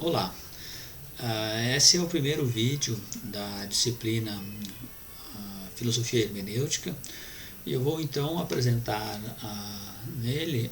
Olá, esse é o primeiro vídeo da disciplina Filosofia Hermenêutica e eu vou então apresentar nele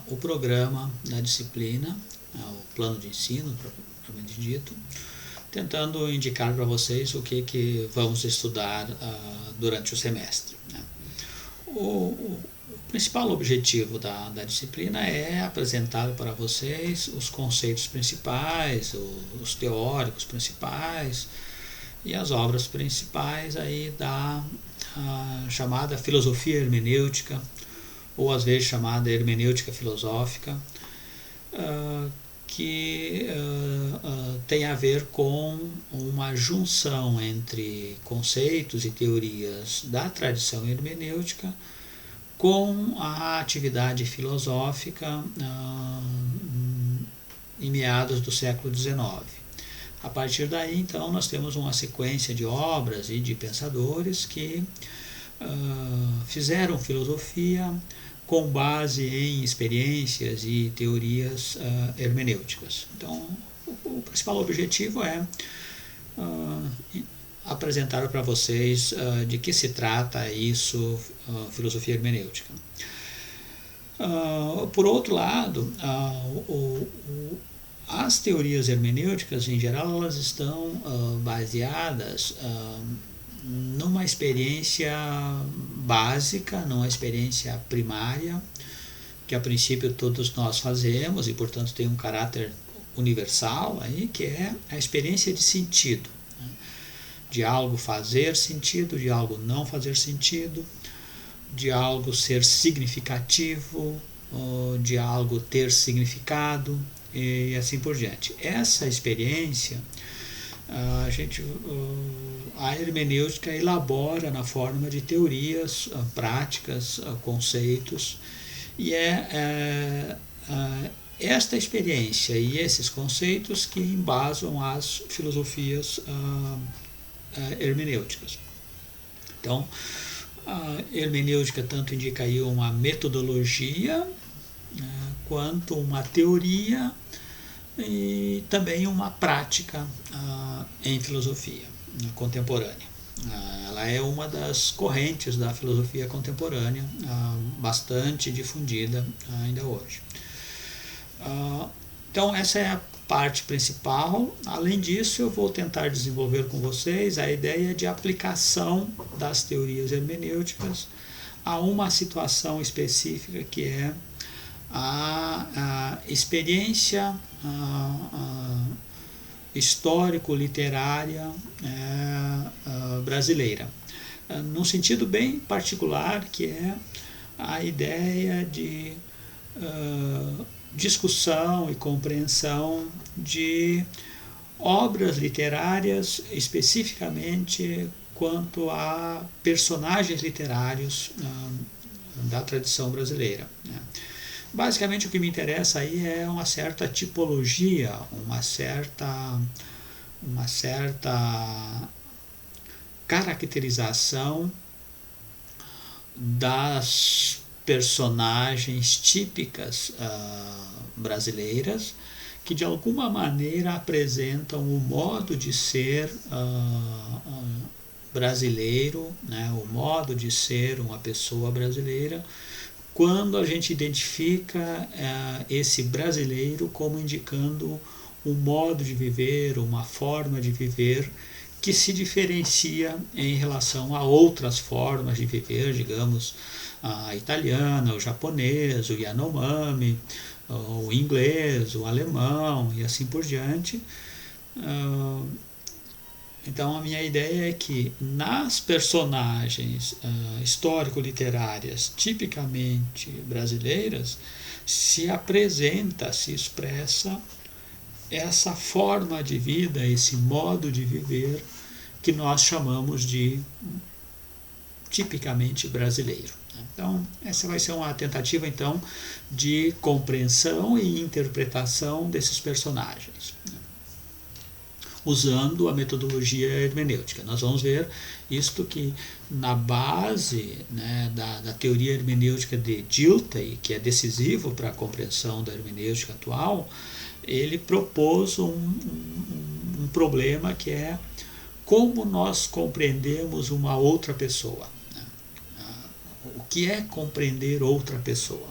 o programa da disciplina, o plano de ensino, propriamente dito, tentando indicar para vocês o que vamos estudar durante o semestre. O principal objetivo da disciplina é apresentar para vocês os conceitos principais, os teóricos principais e as obras principais aí da chamada filosofia hermenêutica, ou às vezes chamada hermenêutica filosófica, que tem a ver com uma junção entre conceitos e teorias da tradição hermenêutica com a atividade filosófica em meados do século XIX. A partir daí, então, nós temos uma sequência de obras e de pensadores que fizeram filosofia com base em experiências e teorias hermenêuticas. Então, o principal objetivo é apresentar para vocês de que se trata isso, filosofia hermenêutica. Por outro lado, as teorias hermenêuticas, em geral, elas estão baseadas numa experiência básica, numa experiência primária, que a princípio todos nós fazemos e, portanto, tem um caráter universal, aí, que é a experiência de sentido. De algo fazer sentido, de algo não fazer sentido, de algo ser significativo, de algo ter significado e assim por diante. Essa experiência a hermenêutica elabora na forma de teorias, práticas, conceitos, e esta experiência e esses conceitos que embasam as filosofias hermenêuticas. Então, a hermenêutica tanto indica aí uma metodologia quanto uma teoria e também uma prática em filosofia contemporânea. Ela é uma das correntes da filosofia contemporânea, bastante difundida ainda hoje. Então, essa é a parte principal. Além disso, eu vou tentar desenvolver com vocês a ideia de aplicação das teorias hermenêuticas a uma situação específica, que é a experiência histórico-literária brasileira, num sentido bem particular, que é a ideia de discussão e compreensão de obras literárias, especificamente quanto a personagens literários da tradição brasileira. Basicamente, o que me interessa aí é uma certa tipologia, uma certa caracterização das personagens típicas brasileiras, que de alguma maneira apresentam o modo de ser brasileiro, né, o modo de ser uma pessoa brasileira, quando a gente identifica esse brasileiro como indicando um modo de viver, uma forma de viver que se diferencia em relação a outras formas de viver, digamos, a italiana, o japonês, o Yanomami, o inglês, o alemão e assim por diante. Então, a minha ideia é que nas personagens histórico-literárias tipicamente brasileiras se apresenta, se expressa essa forma de vida, esse modo de viver que nós chamamos de tipicamente brasileiro. Então, essa vai ser uma tentativa, então, de compreensão e interpretação desses personagens, usando a metodologia hermenêutica. Nós vamos ver isto que na base, né, da teoria hermenêutica de Dilthey, que é decisivo para a compreensão da hermenêutica atual, ele propôs um problema que é como nós compreendemos uma outra pessoa. O que é compreender outra pessoa?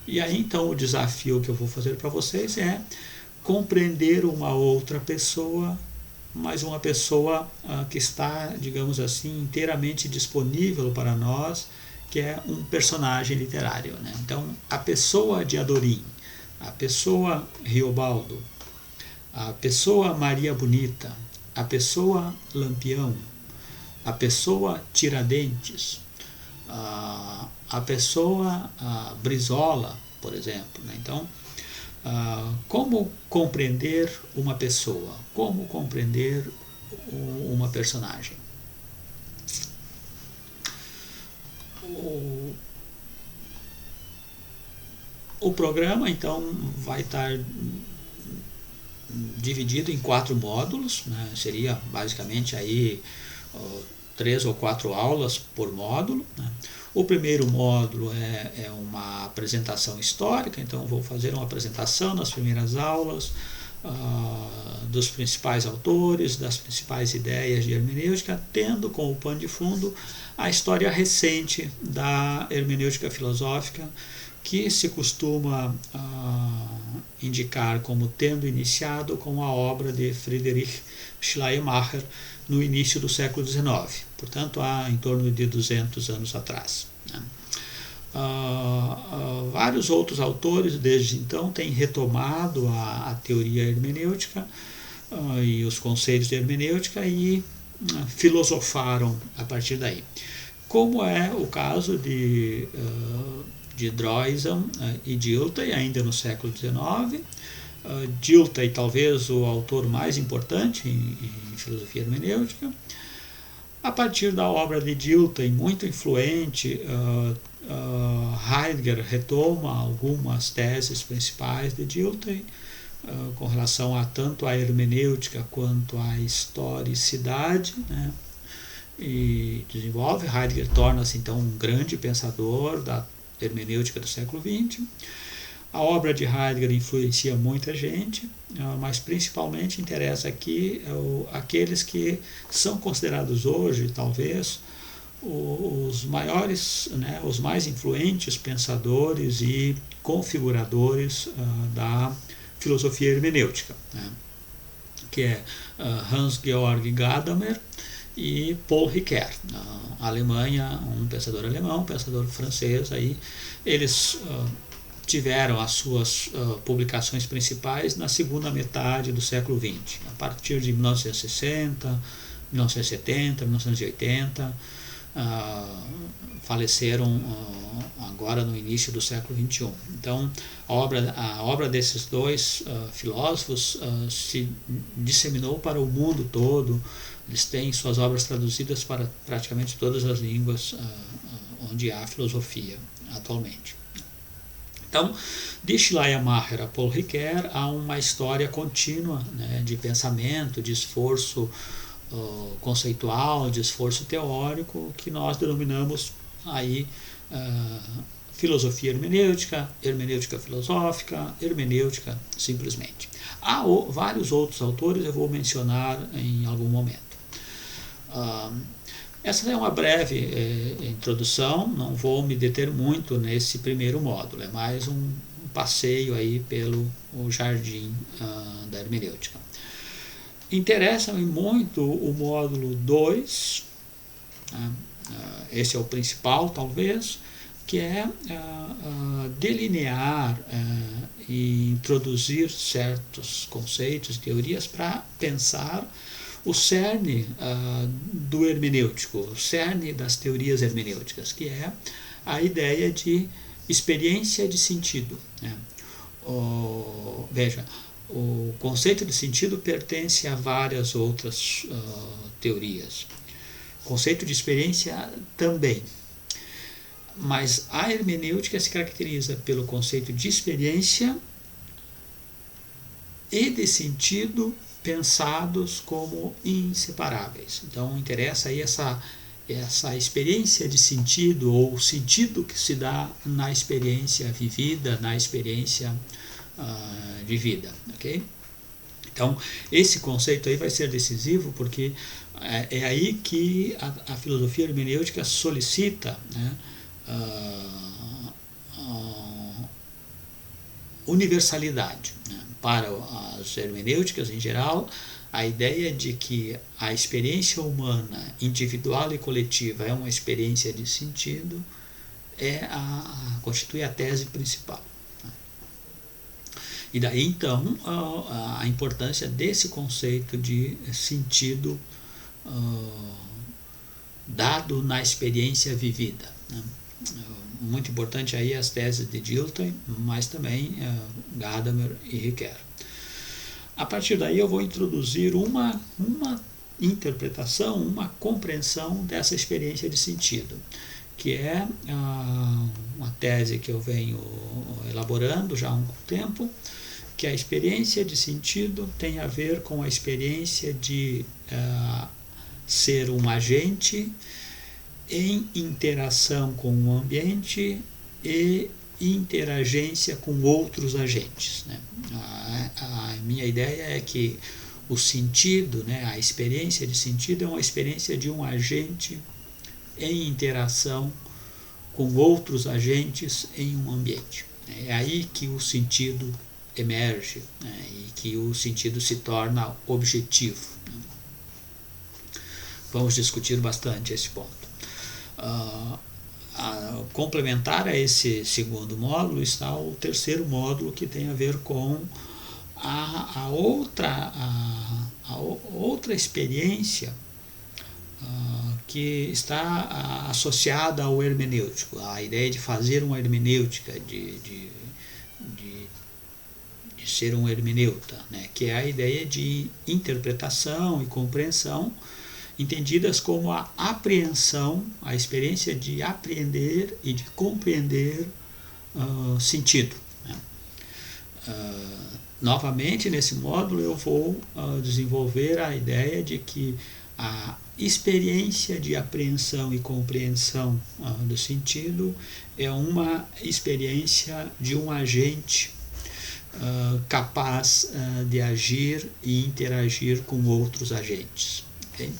E aí então o desafio que eu vou fazer para vocês é compreender uma outra pessoa, mas uma pessoa que está, digamos assim, inteiramente disponível para nós, que é um personagem literário, né? Então, a pessoa de Adorim, a pessoa Riobaldo, a pessoa Maria Bonita, a pessoa Lampião, a pessoa Tiradentes, a pessoa Brizola, por exemplo, né? Então, como compreender uma pessoa, como compreender uma personagem. O programa, então, vai estar dividido em 4 módulos, né? Seria basicamente aí 3 ou 4 aulas por módulo, né? O primeiro módulo é uma apresentação histórica, então vou fazer uma apresentação nas primeiras aulas dos principais autores, das principais ideias de hermenêutica, tendo como pano de fundo a história recente da hermenêutica filosófica, que se costuma indicar como tendo iniciado com a obra de Friedrich Schleiermacher no início do século XIX, portanto há em torno de 200 anos atrás, né? Vários outros autores desde então têm retomado a teoria hermenêutica e os conceitos de hermenêutica e filosofaram a partir daí, como é o caso de Droysen e Dilthey, ainda no século XIX. Dilthey talvez o autor mais importante em filosofia hermenêutica. A partir da obra de Dilthey, muito influente, Heidegger retoma algumas teses principais de Dilthey com relação a tanto a hermenêutica quanto a historicidade, né? E desenvolve. Heidegger torna-se então um grande pensador da hermenêutica do século XX. A obra de Heidegger influencia muita gente, mas principalmente interessa aqui aqueles que são considerados hoje, talvez, os maiores, né, os mais influentes pensadores e configuradores da filosofia hermenêutica, né, que é Hans-Georg Gadamer e Paul Ricoeur. Na Alemanha, um pensador alemão, um pensador francês, aí eles tiveram as suas publicações principais na segunda metade do século XX, a partir de 1960, 1970, 1980, faleceram agora no início do século XXI. Então, a obra desses dois filósofos se disseminou para o mundo todo. Eles têm suas obras traduzidas para praticamente todas as línguas onde há filosofia atualmente. Então, de Schleiermacher a Paul Ricoeur há uma história contínua, né, de pensamento, de esforço conceitual, de esforço teórico, que nós denominamos aí filosofia hermenêutica, hermenêutica filosófica, hermenêutica simplesmente. Há vários outros autores, eu vou mencionar em algum momento. Essa é uma breve introdução, não vou me deter muito nesse primeiro módulo, é mais um passeio aí pelo jardim da hermenêutica. Interessa-me muito o módulo 2, esse é o principal talvez, que é delinear e introduzir certos conceitos, teorias para pensar o cerne do hermenêutico, o cerne das teorias hermenêuticas, que é a ideia de experiência de sentido, né? Veja, o conceito de sentido pertence a várias outras teorias. O conceito de experiência também. Mas a hermenêutica se caracteriza pelo conceito de experiência e de sentido pensados como inseparáveis. Então interessa aí essa experiência de sentido, ou o sentido que se dá na experiência vivida, na experiência de vida, ok? Então, esse conceito aí vai ser decisivo, porque é aí que a filosofia hermenêutica solicita, né, universalidade, né? Para as hermenêuticas em geral, a ideia de que a experiência humana, individual e coletiva, é uma experiência de sentido, constitui a tese principal. E daí então a importância desse conceito de sentido dado na experiência vivida, né? Muito importante aí as teses de Dilthey, mas também Gadamer e Ricoeur. A partir daí eu vou introduzir uma interpretação, uma compreensão dessa experiência de sentido, que é uma tese que eu venho elaborando já há um tempo, que a experiência de sentido tem a ver com a experiência de ser um agente em interação com o ambiente e interagência com outros agentes, né? A minha ideia é que o sentido, né, a experiência de sentido é uma experiência de um agente em interação com outros agentes em um ambiente. É aí que o sentido emerge, né, e que o sentido se torna objetivo. Vamos discutir bastante esse ponto. Complementar a esse segundo módulo está o terceiro módulo, que tem a ver com a outra experiência que está associada ao hermenêutico, a ideia de fazer uma hermenêutica, de ser um hermeneuta, né? Que é a ideia de interpretação e compreensão, entendidas como a apreensão, a experiência de apreender e de compreender sentido, né? Novamente, nesse módulo, eu vou desenvolver a ideia de que a experiência de apreensão e compreensão do sentido é uma experiência de um agente capaz de agir e interagir com outros agentes. Okay?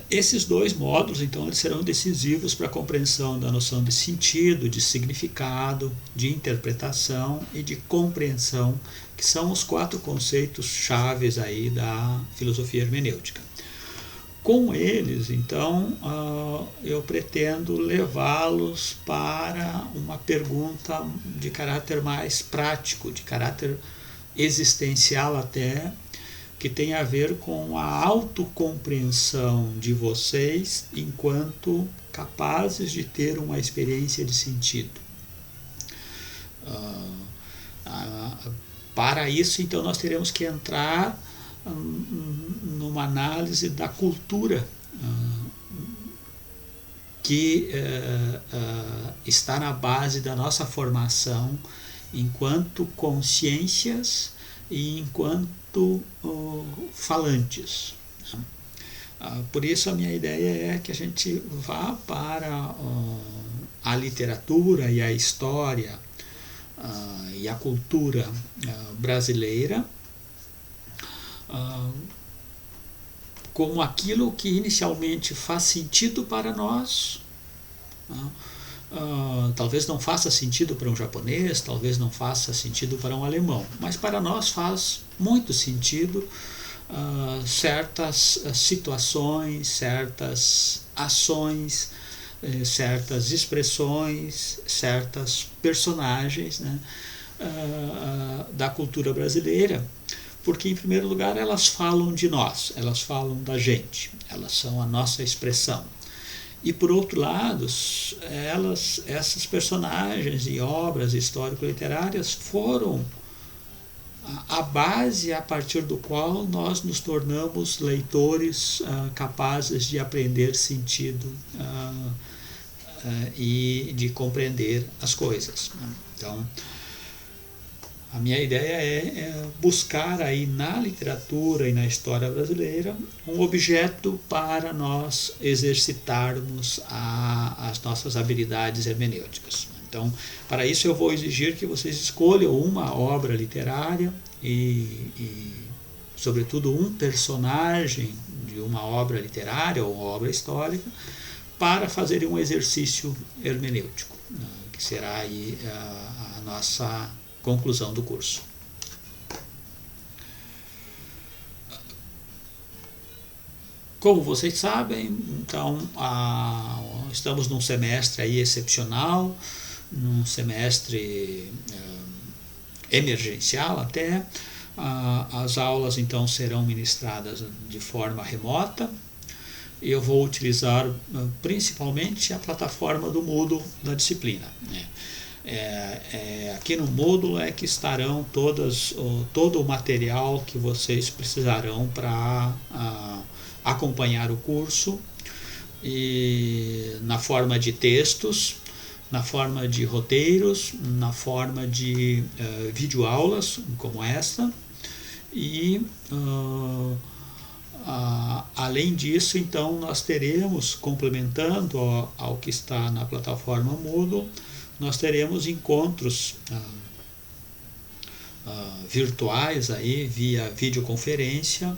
Esses dois módulos, então, eles serão decisivos para a compreensão da noção de sentido, de significado, de interpretação e de compreensão, que são os 4 conceitos chaves aí da filosofia hermenêutica. Com eles, então, eu pretendo levá-los para uma pergunta de caráter mais prático, de caráter existencial até, que tem a ver com a autocompreensão de vocês enquanto capazes de ter uma experiência de sentido. Para isso, então, nós teremos que entrar numa análise da cultura que está na base da nossa formação enquanto consciências e enquanto falantes. Por isso a minha ideia é que a gente vá para a literatura e a história e a cultura brasileira como aquilo que inicialmente faz sentido para nós. Talvez não faça sentido para um japonês, talvez não faça sentido para um alemão, mas para nós faz muito sentido certas situações, certas ações, certas expressões, certas personagens, né, da cultura brasileira, porque, em primeiro lugar, elas falam de nós, elas falam da gente, elas são a nossa expressão. E, por outro lado, essas personagens e obras histórico-literárias foram a base a partir do qual nós nos tornamos leitores capazes de aprender sentido e de compreender as coisas. Então, a minha ideia é buscar aí na literatura e na história brasileira um objeto para nós exercitarmos as nossas habilidades hermenêuticas. Então, para isso eu vou exigir que vocês escolham uma obra literária e sobretudo um personagem de uma obra literária ou uma obra histórica para fazerem um exercício hermenêutico, que será aí a nossa conclusão do curso. Como vocês sabem, então, estamos num semestre aí excepcional, num semestre emergencial até. As aulas então serão ministradas de forma remota. Eu vou utilizar principalmente a plataforma do Moodle da disciplina. Aqui no Moodle é que estarão todo o material que vocês precisarão para acompanhar o curso, e na forma de textos, na forma de roteiros, na forma de videoaulas como esta, e além disso, então, nós teremos, complementando ao que está na plataforma Moodle, nós teremos encontros virtuais aí, via videoconferência,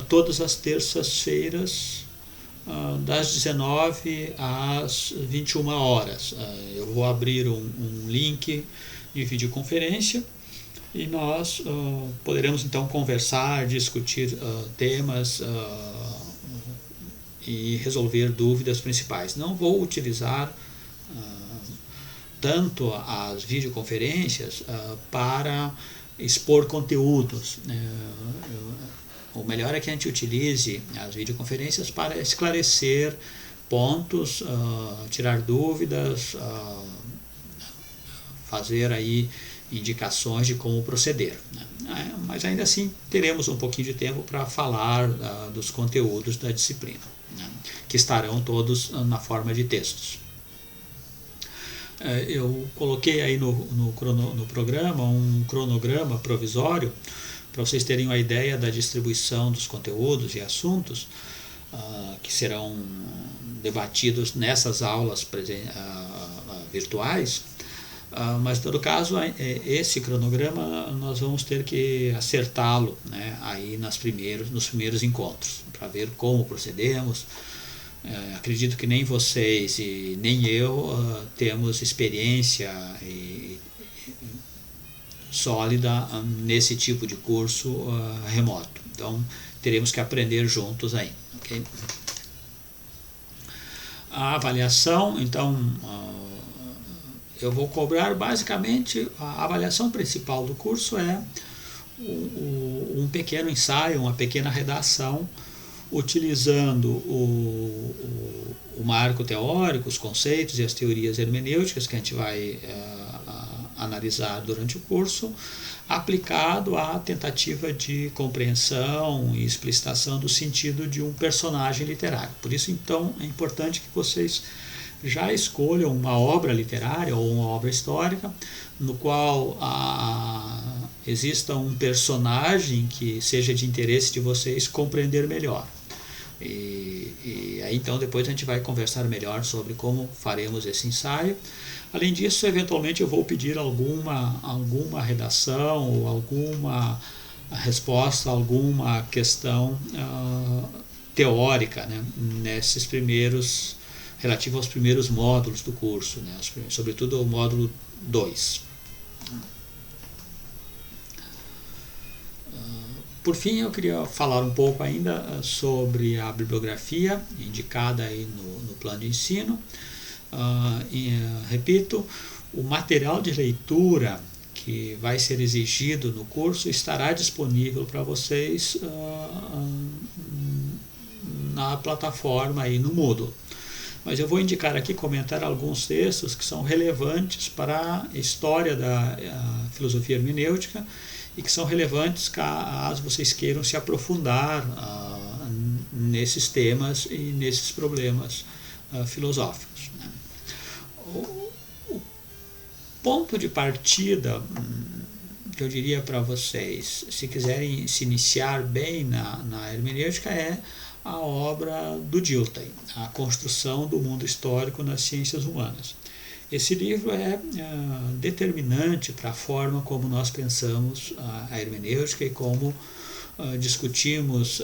todas as terças-feiras, das 19 às 21 horas. Eu vou abrir um link de videoconferência e nós poderemos então conversar, discutir temas e resolver dúvidas principais. Não vou utilizar tanto as videoconferências para expor conteúdos. O melhor é que a gente utilize as videoconferências para esclarecer pontos, tirar dúvidas, fazer aí indicações de como proceder. Mas ainda assim teremos um pouquinho de tempo para falar dos conteúdos da disciplina, que estarão todos na forma de textos. Eu coloquei aí no programa um cronograma provisório para vocês terem uma ideia da distribuição dos conteúdos e assuntos que serão debatidos nessas aulas virtuais, mas em todo caso esse cronograma nós vamos ter que acertá-lo, né, aí nos primeiros encontros, para ver como procedemos. Acredito que nem vocês e nem eu temos experiência sólida nesse tipo de curso remoto. Então, teremos que aprender juntos aí. Okay? A avaliação, então, eu vou cobrar basicamente, a avaliação principal do curso é um pequeno ensaio, uma pequena redação, utilizando o marco teórico, os conceitos e as teorias hermenêuticas que a gente vai analisar durante o curso, aplicado à tentativa de compreensão e explicitação do sentido de um personagem literário. Por isso, então, é importante que vocês já escolham uma obra literária ou uma obra histórica no qual exista um personagem que seja de interesse de vocês compreender melhor. E aí então depois a gente vai conversar melhor sobre como faremos esse ensaio. Além disso, eventualmente eu vou pedir alguma redação ou alguma resposta a alguma questão teórica, né, nesses primeiros, relativo aos primeiros módulos do curso, né, sobretudo o módulo 2. Por fim, eu queria falar um pouco ainda sobre a bibliografia indicada aí no plano de ensino. Repito, o material de leitura que vai ser exigido no curso estará disponível para vocês na plataforma aí no Moodle. Mas eu vou indicar aqui, comentar alguns textos que são relevantes para a história da filosofia hermenêutica e que são relevantes caso vocês queiram se aprofundar nesses temas e nesses problemas filosóficos. Né? O ponto de partida que eu diria para vocês, se quiserem se iniciar bem na hermenêutica, é a obra do Dilthey, A Construção do Mundo Histórico nas Ciências Humanas. Esse livro é determinante para a forma como nós pensamos a hermenêutica e como discutimos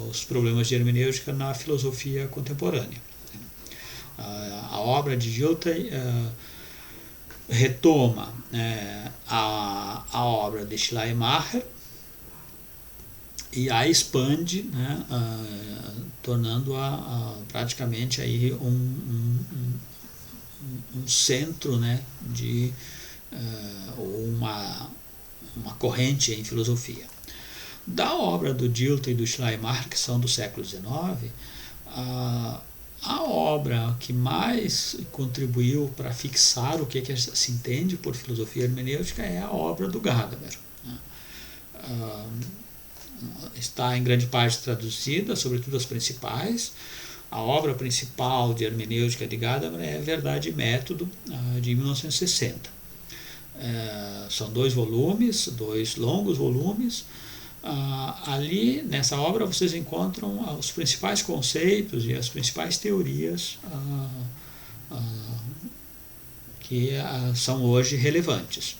os problemas de hermenêutica na filosofia contemporânea. A obra de Giltay retoma a obra de Schleiermacher e a expande, né, tornando-a praticamente aí um centro, né, de uma corrente em filosofia. Da obra do Giltay e do Schleiermacher, que são do século XIX, a obra que mais contribuiu para fixar o que se entende por filosofia hermenêutica é a obra do Gadamer. Está em grande parte traduzida, sobretudo as principais. A obra principal de hermenêutica de Gadamer é Verdade e Método, de 1960. São 2 volumes, 2 longos volumes. Ali, nessa obra, vocês encontram os principais conceitos e as principais teorias que são hoje relevantes.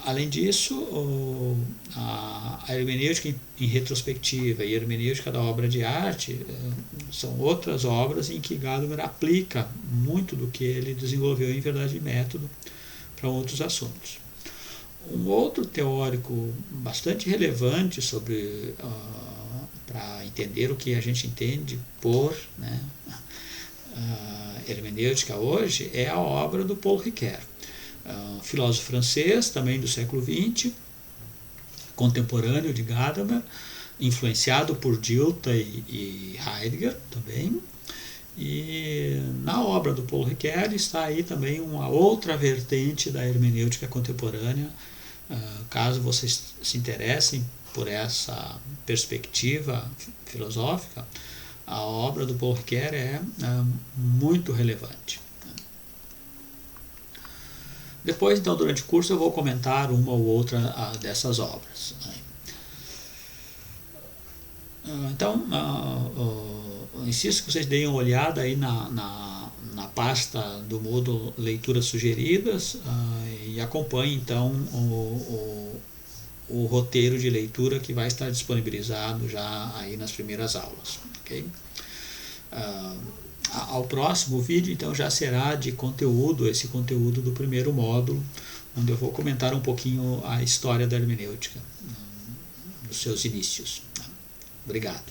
Além disso, a hermenêutica em retrospectiva e a hermenêutica da obra de arte são outras obras em que Gadamer aplica muito do que ele desenvolveu em Verdade e Método para outros assuntos. Um outro teórico bastante relevante sobre para entender o que a gente entende por, né, hermenêutica hoje é a obra do Paul Ricoeur, filósofo francês, também do século XX, contemporâneo de Gadamer, influenciado por Giltay e Heidegger também. E na obra do Paul Ricoeur está aí também uma outra vertente da hermenêutica contemporânea. Caso vocês se interessem por essa perspectiva filosófica, a obra do Paul Ricoeur é muito relevante. Depois, então, durante o curso eu vou comentar uma ou outra dessas obras. Então, insisto que vocês deem uma olhada aí na pasta do Moodle Leituras Sugeridas e acompanhem então o roteiro de leitura que vai estar disponibilizado já aí nas primeiras aulas. Okay? Ao próximo vídeo então já será de conteúdo, esse conteúdo do primeiro módulo, onde eu vou comentar um pouquinho a história da hermenêutica, dos seus inícios. Obrigado.